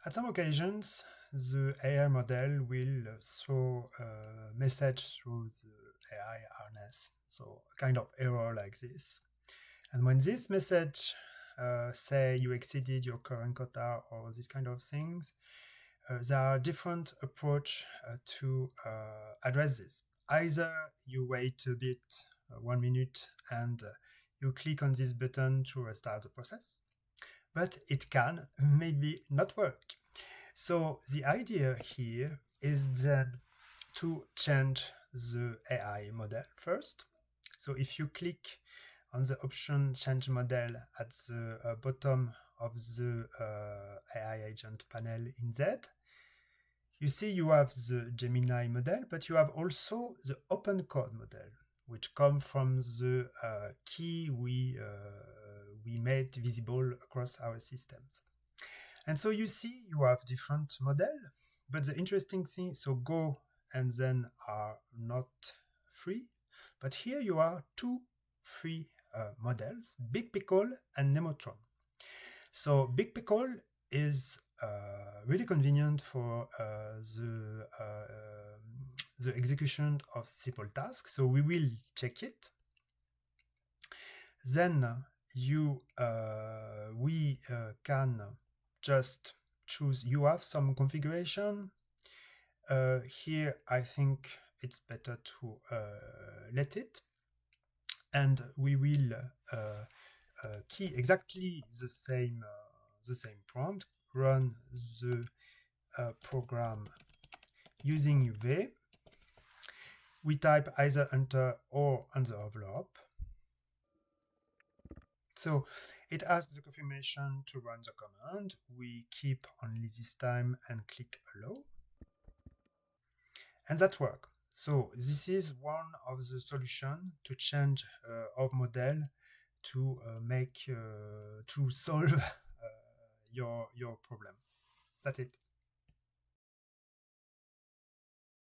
At some occasions, the AI model will throw a message through the AI harness, so a kind of error like this. And when this message say you exceeded your current quota or these kind of things, there are different approach to address this. Either you wait a bit, 1 minute, and you click on this button to restart the process, but it can maybe not work. So the idea here is then to change the AI model first. So if you click on the option change model at the bottom of the AI agent panel in Zed, you see you have the Gemini model, but you have also the open code model, which come from the key we made visible across our systems. And so you see you have different model, but the interesting thing, so Go and Zen are not free, but here you are two free models, Big Pickle and Nemotron. So Big Pickle is really convenient for the execution of simple tasks. So we will check it. Then we can just choose. You have some configuration. Here, I think it's better to let it, and we will key exactly the same prompt. Run the program using UV. We type either enter or on the envelope. So it asks the confirmation to run the command. We keep only this time and click allow. And that works. So this is one of the solutions to change our model to make to solve your problem. That's it.